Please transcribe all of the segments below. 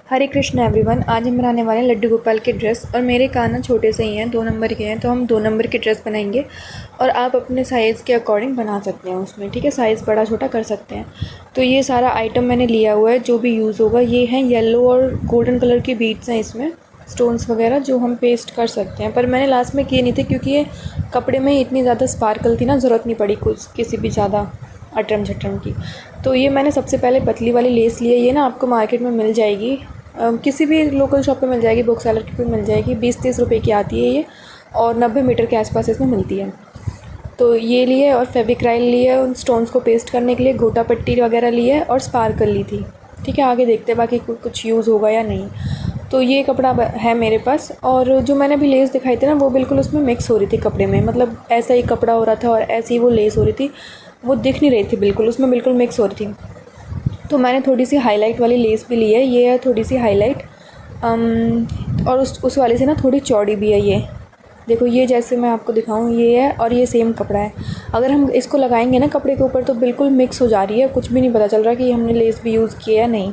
हरे Krishna everyone. आज हम बनाने वाले हैं लड्डू गोपाल की ड्रेस। और मेरे कान छोटे से ही हैं, 2 नंबर के हैं, तो हम 2 नंबर की ड्रेस बनाएंगे। और आप अपने साइज़ के अकॉर्डिंग बना सकते हैं उसमें, ठीक है। साइज़ बड़ा छोटा कर सकते हैं। तो ये सारा आइटम मैंने लिया हुआ है जो भी यूज़ होगा। ये हैं येलो और गोल्डन कलर की बीड्स हैं इसमें, स्टोन्स वगैरह जो हम पेस्ट कर सकते हैं। पर मैंने लास्ट में किए नहीं थे क्योंकि ये कपड़े में इतनी ज़्यादा स्पार्कल थी ना, ज़रूरत नहीं पड़ी कुछ किसी भी ज़्यादा अटरम झटरम की। तो ये मैंने सबसे पहले पतली वाली लेस ली है। ये ना आपको मार्केट में मिल जाएगी, किसी भी लोकल शॉप पे मिल जाएगी, बुक सेलर की भी मिल जाएगी। 20-30 रुपए की आती है ये, और 90 मीटर के आसपास इसमें मिलती है। तो ये लिए, और फेविक्राइल लिए उन स्टोन्स को पेस्ट करने के लिए, गोटा पट्टी वगैरह ली है, और स्पार्कल ली थी, ठीक है। आगे देखते हैं बाकी कुछ यूज़ होगा या नहीं। तो ये कपड़ा है मेरे पास। और जो मैंने अभी लेस दिखाई थी ना, वो बिल्कुल उसमें मिक्स हो रही थी कपड़े में, मतलब ऐसा ही कपड़ा हो रहा था और ऐसी ही वो लेस हो रही थी, वो दिख नहीं रही थी बिल्कुल, उसमें बिल्कुल मिक्स हो रही थी। तो मैंने थोड़ी सी हाईलाइट वाली लेस भी ली है। ये है थोड़ी सी हाईलाइट, और उस वाले से ना थोड़ी चौड़ी भी है। ये देखो, ये जैसे मैं आपको दिखाऊं ये है, और ये सेम कपड़ा है। अगर हम इसको लगाएंगे ना कपड़े के ऊपर तो बिल्कुल मिक्स हो जा रही है, कुछ भी नहीं पता चल रहा कि हमने लेस भी यूज़ किया है नहीं।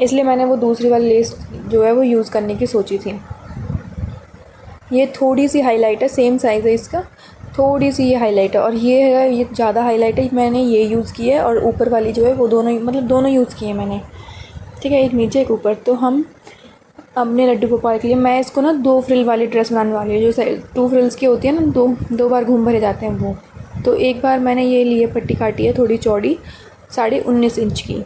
इसलिए मैंने वो दूसरी वाली लेस जो है वो यूज़ करने की सोची थी। ये थोड़ी सी हाईलाइट है, सेम साइज़ है इसका, थोड़ी सी ये हाईलाइट है। और ये है, ये ज़्यादा हाईलाइट है, मैंने ये यूज़ की है। और ऊपर वाली जो है वो दोनों, मतलब दोनों यूज़ किए मैंने, ठीक है, एक नीचे एक ऊपर। तो हम अपने लड्डू गोपाल के लिए, मैं इसको ना 2 फ्रिल वाली ड्रेस बनाने वाली हूँ, जो 2 फ्रिल्स की होती है ना, दो बार घूम भरे जाते हैं वो। तो एक बार मैंने ये लिए पट्टी काटी है थोड़ी चौड़ी, 19.5 इंच की,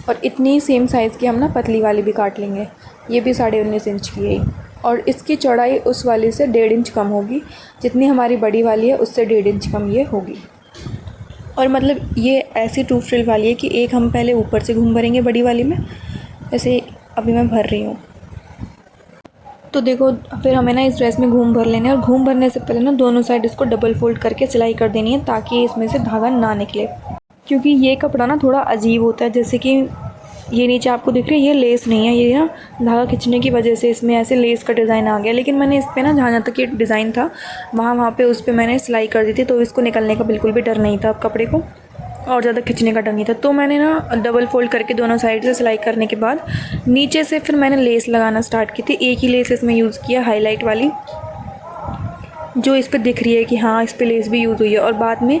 और इतनी सेम साइज़ की हम ना पतली वाली भी काट लेंगे। ये भी 19.5 इंच की है। और इसकी चौड़ाई उस वाली से 1.5 इंच कम होगी, जितनी हमारी बड़ी वाली है उससे 1.5 इंच कम ये होगी। और मतलब ये ऐसी 2 फ्रिल वाली है कि एक हम पहले ऊपर से घूम भरेंगे बड़ी वाली में, जैसे अभी मैं भर रही हूँ। तो देखो, फिर हमें ना इस ड्रेस में घूम भर लेने हैं, और घूम भरने से पहले ना दोनों साइड इसको डबल फोल्ड करके सिलाई कर देनी है, ताकि इसमें से धागा ना निकले। क्योंकि ये कपड़ा ना थोड़ा अजीब होता है, जैसे कि ये नीचे आपको दिख रही है, ये लेस नहीं है, ये ना धागा खींचने की वजह से इसमें ऐसे लेस का डिज़ाइन आ गया। लेकिन मैंने इस पर ना जहाँ तक ये डिज़ाइन था वहाँ पे उस पर मैंने सिलाई कर दी थी, तो इसको निकलने का बिल्कुल भी डर नहीं था अब कपड़े को, और ज़्यादा खींचने का डर नहीं था। तो मैंने ना डबल फोल्ड करके दोनों साइड से सिलाई करने के बाद नीचे से फिर मैंने लेस लगाना स्टार्ट की थी। एक ही लेस इसमें यूज़ किया, हाईलाइट वाली, जो इस पर दिख रही है कि हाँ इस पर लेस भी यूज़ हुई है। और बाद में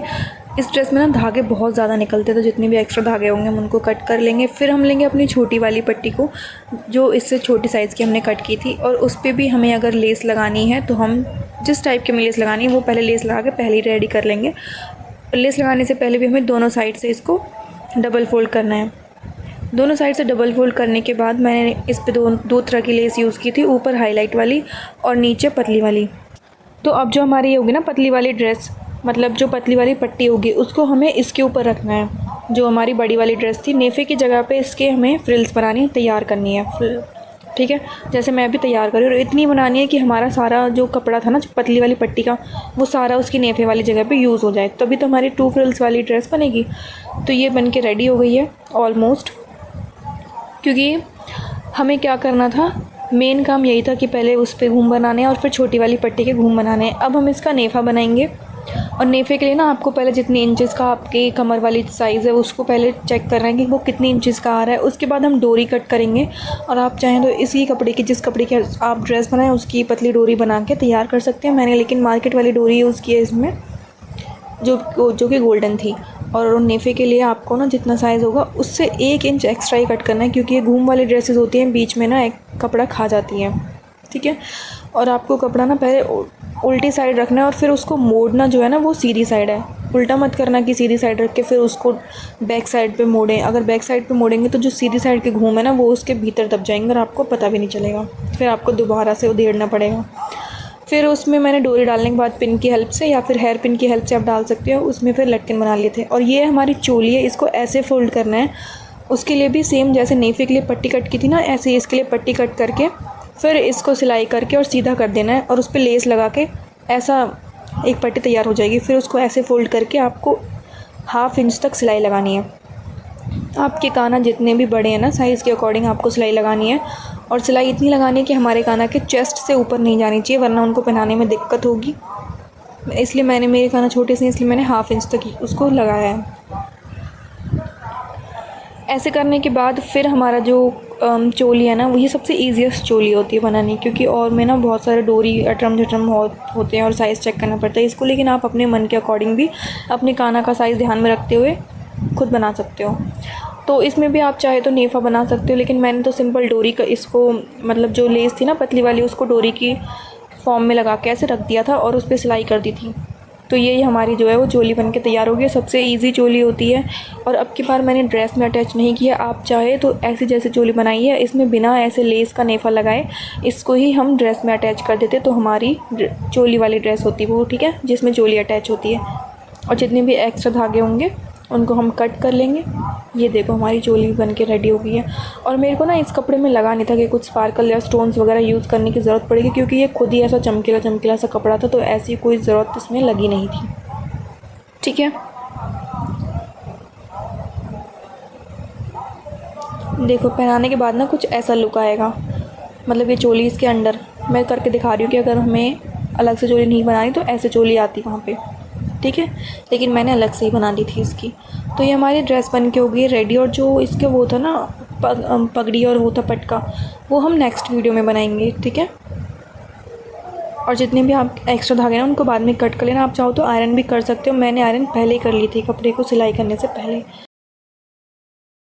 इस ड्रेस में ना धागे बहुत ज़्यादा निकलते, तो जितने भी एक्स्ट्रा धागे होंगे हम उनको कट कर लेंगे। फिर हम लेंगे अपनी छोटी वाली पट्टी को, जो इससे छोटी साइज़ की हमने कट की थी, और उस पर भी हमें अगर लेस लगानी है तो हम जिस टाइप की हमें लेस लगानी है वो पहले लेस लगा के पहले ही रेडी कर लेंगे। लेस लगाने से पहले भी हमें दोनों साइड से इसको डबल फोल्ड करना है। दोनों साइड से डबल फोल्ड करने के बाद मैंने इस पे दो तरह की लेस यूज़ की थी, ऊपर हाईलाइट वाली और नीचे पतली वाली। तो अब जो हमारी ये होगी ना पतली वाली ड्रेस, मतलब जो पतली वाली पट्टी होगी उसको हमें इसके ऊपर रखना है। जो हमारी बड़ी वाली ड्रेस थी, नेफे की जगह पे इसके हमें फ्रिल्स बनानी, तैयार करनी है, ठीक है। जैसे मैं अभी तैयार कर रही हूँ, और इतनी बनानी है कि हमारा सारा जो कपड़ा था ना पतली वाली पट्टी का, वो सारा उसकी नेफे वाली जगह पे यूज़ हो जाए, तभी तो हमारी 2 फ्रिल्स वाली ड्रेस बनेगी। तो ये बन के रेडी हो गई है ऑलमोस्ट। क्योंकि हमें क्या करना था, मेन काम यही था कि पहले उस पर घूम बनाने हैं और फिर छोटी वाली पट्टी के घूम बनाने हैं। अब हम इसका नेफ़ा बनाएंगे, और नेफ़े के लिए ना आपको पहले जितनी इंचेस का आपकी कमर वाली साइज़ है उसको पहले चेक करना है कि वो कितनी इंचेस का आ रहा है। उसके बाद हम डोरी कट करेंगे, और आप चाहें तो इसी कपड़े की, जिस कपड़े की आप ड्रेस बनाएं उसकी पतली डोरी बना के तैयार कर सकते हैं। मैंने लेकिन मार्केट वाली डोरी यूज़ की है इसमें, जो कि गोल्डन थी। और नेफ़े के लिए आपको ना जितना साइज़ होगा उससे 1 इंच एक्स्ट्रा ही कट करना है, क्योंकि ये घूम वाली ड्रेसेस होती हैं, बीच में ना एक कपड़ा खा जाती हैं, ठीक है। और आपको कपड़ा ना पहले उल्टी साइड रखना है, और फिर उसको मोड़ना जो है ना वो सीधी साइड है। उल्टा मत करना कि सीधी साइड रख के फिर उसको बैक साइड पे मोड़ें। अगर बैक साइड पे मोड़ेंगे तो जो सीधी साइड के घूम है ना वो उसके भीतर दब जाएंगे और आपको पता भी नहीं चलेगा, फिर आपको दोबारा से उधेड़ना पड़ेगा। फिर उसमें मैंने डोरी डालने के बाद पिन की हेल्प से या फिर हेयर पिन की हेल्प से आप डाल सकते हो, उसमें फिर लटकन बना लिए थे। और ये हमारी चोली है, इसको ऐसे फोल्ड करना है। उसके लिए भी सेम जैसे नेफ़े के लिए पट्टी कट की थी ना, ऐसे ही इसके लिए पट्टी कट करके फिर इसको सिलाई करके और सीधा कर देना है, और उस पर लेस लगा के ऐसा एक पट्टी तैयार हो जाएगी। फिर उसको ऐसे फोल्ड करके आपको 1/2 इंच तक सिलाई लगानी है। आपके काना जितने भी बड़े हैं ना साइज़ के अकॉर्डिंग आपको सिलाई लगानी है, और सिलाई इतनी लगानी है कि हमारे काना के चेस्ट से ऊपर नहीं जानी चाहिए, वरना उनको पहनाने में दिक्कत होगी। इसलिए मेरे काना छोटे से, इसलिए मैंने 1/2 इंच तक उसको लगाया है। ऐसे करने के बाद फिर हमारा जो चोली है ना, वही सबसे ईजीएस्ट चोली होती है बनानी, क्योंकि और में ना बहुत सारे डोरी अटरम झटरम होते हैं और साइज़ चेक करना पड़ता है इसको। लेकिन आप अपने मन के अकॉर्डिंग भी अपने काना का साइज़ ध्यान में रखते हुए खुद बना सकते हो। तो इसमें भी आप चाहे तो नेफ़ा बना सकते हो, लेकिन मैंने तो सिंपल डोरी का इसको, मतलब जो लेस थी ना पतली वाली, उसको डोरी की फॉर्म में लगा के ऐसे रख दिया था और उस पर सिलाई कर दी थी। तो यही हमारी जो है वो चोली बन के तैयार हो गई। सबसे इजी चोली होती है। और अब की बार मैंने ड्रेस में अटैच नहीं किया, आप चाहे तो ऐसी जैसे चोली बनाई है इसमें बिना ऐसे लेस का नेफ़ा लगाए इसको ही हम ड्रेस में अटैच कर देते, तो हमारी चोली वाली ड्रेस होती है वो, ठीक है, जिसमें चोली अटैच होती है। और जितने भी एक्स्ट्रा धागे होंगे उनको हम कट कर लेंगे। ये देखो हमारी चोली भी बन के रेडी हो गई है। और मेरे को ना इस कपड़े में लगा नहीं था कि कुछ स्पार्कल या स्टोन्स वगैरह यूज़ करने की ज़रूरत पड़ेगी, क्योंकि ये खुद ही ऐसा चमकीला चमकीला सा कपड़ा था, तो ऐसी कोई ज़रूरत इसमें लगी नहीं थी। ठीक है, देखो पहनाने के बाद ना कुछ ऐसा लुक आएगा, मतलब ये चोली इसके अंडर मैं करके दिखा रही हूँ कि अगर हमें अलग से चोली नहीं बनानी तो ऐसे चोली आती वहाँ पे, ठीक है। लेकिन मैंने अलग से ही बना दी थी इसकी। तो ये हमारी ड्रेस बन के हो गई रेडी। और जो इसके वो था ना पगड़ी और वो था पटका, वो हम नेक्स्ट वीडियो में बनाएंगे, ठीक है। और जितने भी आप एक्स्ट्रा धागे ना उनको बाद में कट कर लेना। आप चाहो तो आयरन भी कर सकते हो, मैंने आयरन पहले ही कर ली थी कपड़े को सिलाई करने से पहले।